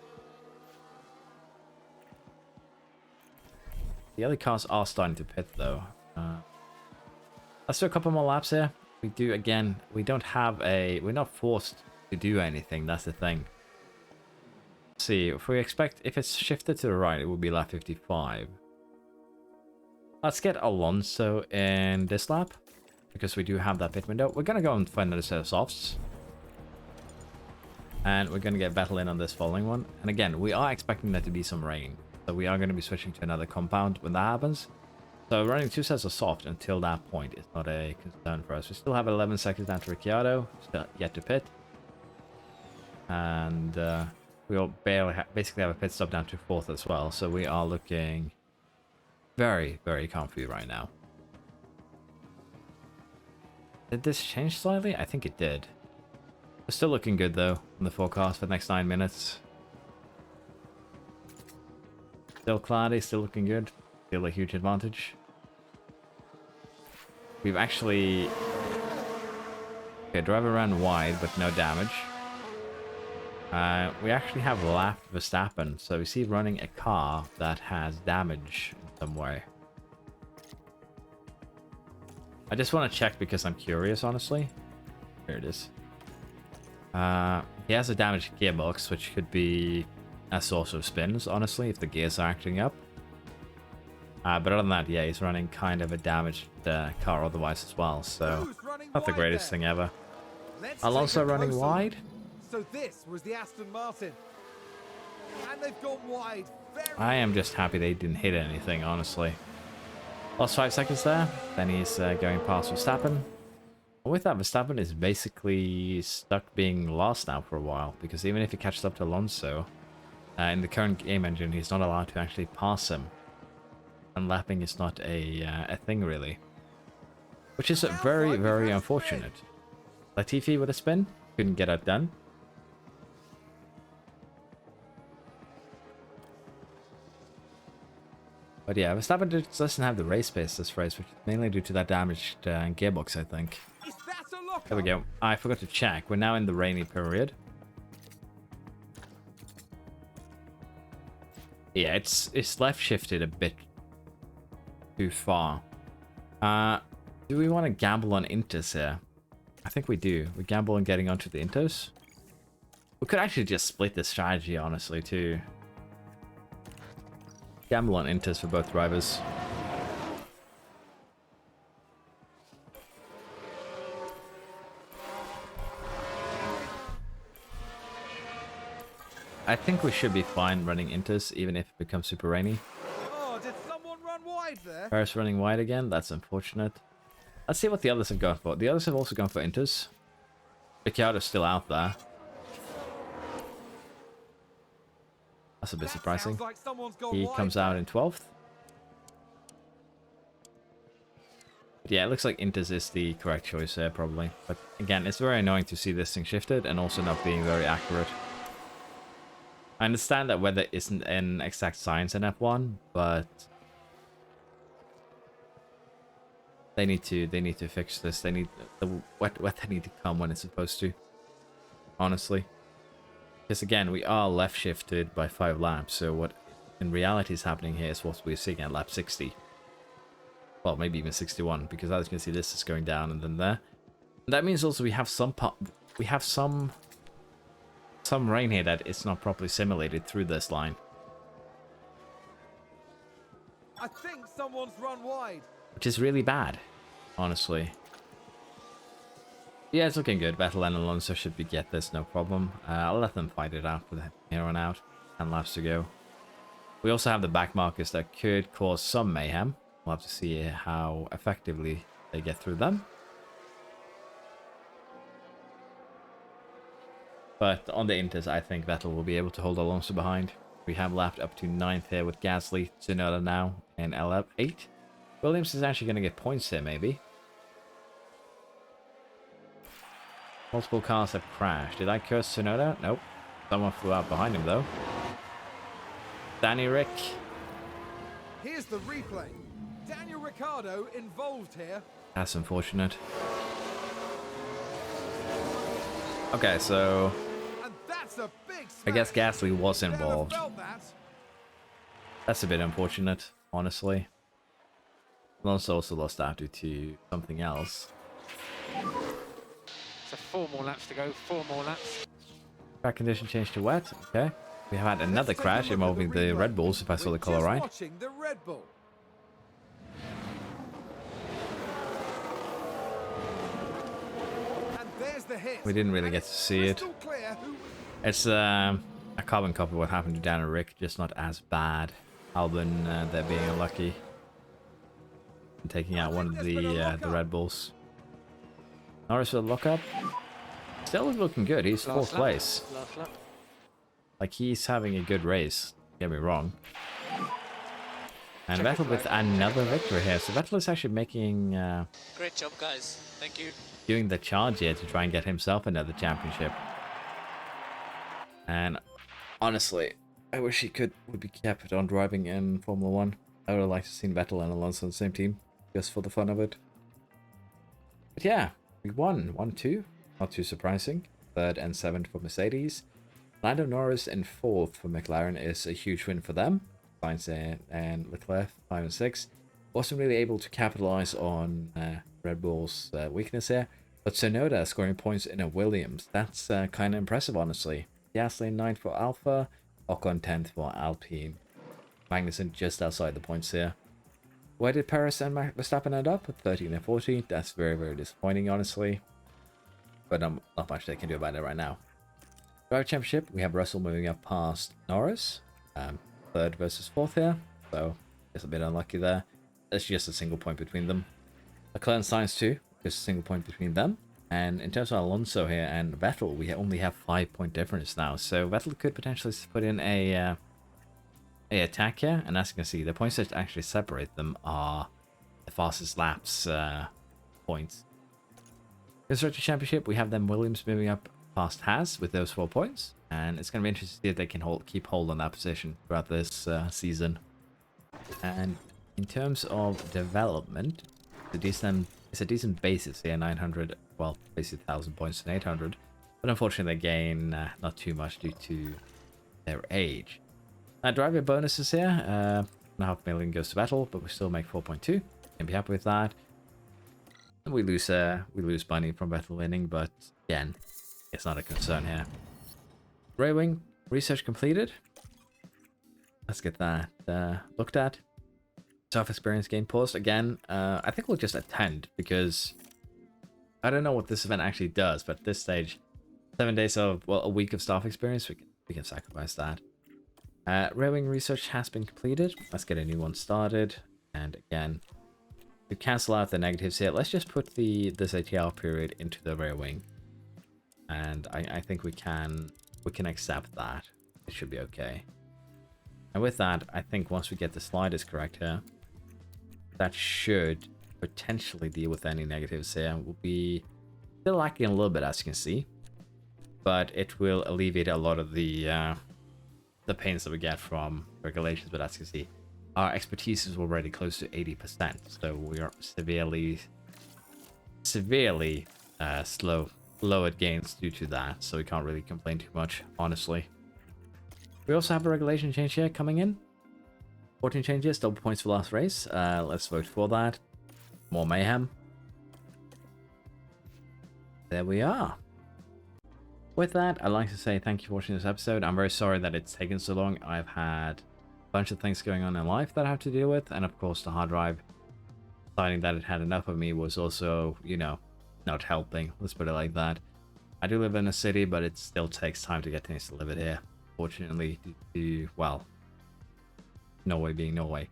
The other cars are starting to pit though. Let's do a couple more laps here. We do, again, we don't have a... We're not forced to do anything. That's the thing. Let's see, if we expect, if it's shifted to the right, it will be lap 55. Let's get Alonso in this lap, because we do have that pit window. We're gonna go and find another set of softs. And we're gonna get Vettel in on this following one. And again, we are expecting there to be some rain. So we are gonna be switching to another compound when that happens. So running 2 sets of soft until that point is not a concern for us. We still have 11 seconds down to Ricciardo, still yet to pit. And we'll basically have a pit stop down to 4th as well. So we are looking very, very comfy right now. Did this change slightly? I think it did. We're still looking good though on the forecast for the next 9 minutes. Still cloudy, still looking good. Still a huge advantage. We've actually... Okay, drive around wide but no damage. We actually have lapped Verstappen, so we see running a car that has damage in some way. I just want to check because I'm curious, honestly. Here it is. He has a damaged gearbox, which could be a source of spins, honestly, if the gears are acting up. But other than that, yeah, he's running kind of a damaged car otherwise as well, so not the greatest thing ever. Alonso running wide. So this was the Aston Martin. And they've gone wide. I am just happy they didn't hit anything, honestly. Lost 5 seconds there. Then he's going past Verstappen. With that, Verstappen is basically stuck being last now for a while, because even if he catches up to Alonso, in the current game engine, he's not allowed to actually pass him. And lapping is not a thing, really. Which is very, very unfortunate. Latifi with a spin, couldn't get it done. But yeah, Verstappen doesn't have the race pace this race, which is mainly due to that damaged gearbox, I think. There we go. I forgot to check. We're now in the rainy period. Yeah, it's left shifted a bit too far. Do we want to gamble on Inters here? I think we do. We gamble on getting onto the Inters. We could actually just split this strategy, honestly, too. Gamble on Inters for both drivers. I think we should be fine running Inters, even if it becomes super rainy. Oh, did someone run wide there? Paris running wide again. That's unfortunate. Let's see what the others have gone for. The others have also gone for Inters. Ricciardo's still out there. That's a bit surprising. Like He comes out in 12th. But yeah, it looks like Inters is the correct choice here, probably. But again, it's very annoying to see this thing shifted and also not being very accurate. I understand that weather isn't an exact science in F1, but they need to fix this. They need the weather need to come when it's supposed to. Honestly. Because again, we are left shifted by 5 laps, so what in reality is happening here is what we're seeing at lap 60. Well, maybe even 61, because as you can see, this is going down and then there. And that means also we have some rain here that is not properly simulated through this line. I think someone's run wide. Which is really bad, honestly. Yeah, it's looking good. Vettel and Alonso should get this, no problem. I'll let them fight it out from here on out. 10 laps to go. We also have the back markers that could cause some mayhem. We'll have to see how effectively they get through them. But on the Inters, I think Vettel will be able to hold Alonso behind. We have lapped up to 9th here with Gasly, Tsunoda now in L8. Williams is actually going to get points here, maybe. Multiple cars have crashed. Did I curse Tsunoda? Nope. Someone flew out behind him, though. Danny Rick. Here's the replay. Daniel Ricciardo involved here. That's unfortunate. Okay, so And that's a big I guess smash. Gasly was Never involved. felt that. That's a bit unfortunate, honestly. Alonso also lost out due to something else. So 4 more laps to go, 4 more laps. Track condition changed to wet. Okay. We have had another Let's take a crash look at involving the replay. Red Bulls, if I saw the colour Just right. watching the Red Bull. And there's the hit. We didn't really And get to it's see it. crystal clear who- It's a carbon copy of what happened to Dan and Rick, just not as bad. Albin, they're being unlucky and taking out one of the Red Bulls. Norris with a lockup. Still looking good. He's Last fourth lap. place. Last lap. Like, he's having a good race. Don't get me wrong. And Check Vettel it with flag. another victory here. So Vettel is actually making, Great job, guys. Thank you. doing the charge here to try and get himself another championship. And honestly, I wish he would be kept on driving in Formula 1. I would have liked to see Vettel and Alonso on the same team, just for the fun of it. But yeah, we won. 1-2. Not too surprising. 3rd and 7th for Mercedes. Lando Norris in 4th for McLaren is a huge win for them. Sainz and Leclerc 5 and 6. Wasn't really able to capitalize on Red Bull's weakness here. But Tsunoda scoring points in a Williams. That's kind of impressive, honestly. Gasly 9th for Alpha. Ocon 10th for Alpine. Magnussen just outside the points here. Where did Perez and Verstappen end up? 13 and 14. That's very, very disappointing, honestly. But not much they can do about it right now. Driver Championship, we have Russell moving up past Norris. 3rd versus 4th here. So, just a bit unlucky there. It's just a single point between them. Leclerc and Sainz too. Just a single point between them. And in terms of Alonso here and Vettel, we only have 5-point difference now. So Vettel could potentially put in a attack here. And as you can see, the points that actually separate them are the fastest laps points. Constructor Championship, we have them Williams moving up past Haas with those 4 points. And it's going to be interesting to see if they can keep hold on that position throughout this season. And in terms of development, it's a decent basis here, 900, well, basically 1,000 points and 800. But unfortunately, they gain not too much due to their age. Driver bonuses here, 1.5 million goes to Vettel, but we still make 4.2. Can be happy with that. We lose money from Vettel winning, but again, it's not a concern here. Ray Wing research completed. Let's get that looked at. Self experience game paused again. I think we'll just attend because I don't know what this event actually does, but at this stage, 7 days of, well, a week of staff experience, we can sacrifice that. Railing research has been completed. Let's get a new one started. And again, to cancel out the negatives here, let's just put this ATR period into the rear wing. And I think we can accept that. It should be okay. And with that, I think once we get the sliders correct here, that should potentially deal with any negatives here. We'll be still lacking a little bit, as you can see, but it will alleviate a lot of the pains that we get from regulations. But as you can see, our expertise is already close to 80%, so we are severely low at gains due to that. So we can't really complain too much, honestly. We also have a regulation change here coming in. 14 changes, double points for last race. Let's vote for that. More mayhem. There we are. With that, I'd like to say thank you for watching this episode. I'm very sorry that it's taken so long. I've had a bunch of things going on in life that I have to deal with. And of course, the hard drive deciding that it had enough of me was also, you know, not helping. Let's put it like that. I do live in a city, but it still takes time to get things delivered here. Fortunately, due to, well, Norway being Norway.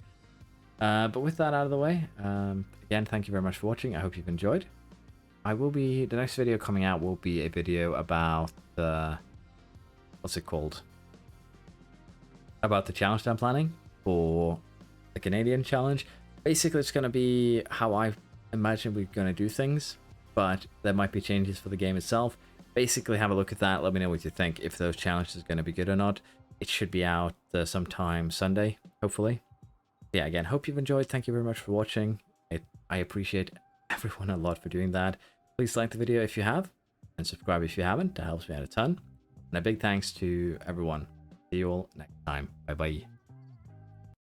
But with that out of the way, again, thank you very much for watching. I hope you've enjoyed. The next video coming out will be a video about what's it called? About the challenge I'm planning for the Canadian challenge. Basically, it's going to be how I imagine we're going to do things, but there might be changes for the game itself. Basically, have a look at that. Let me know what you think, if those challenges are going to be good or not. It should be out sometime Sunday, hopefully. Yeah, again, hope you've enjoyed. Thank you very much for watching. I appreciate everyone a lot for doing that. Please like the video if you have, and subscribe if you haven't. That helps me out a ton. And a big thanks to everyone. See you all next time. Bye bye.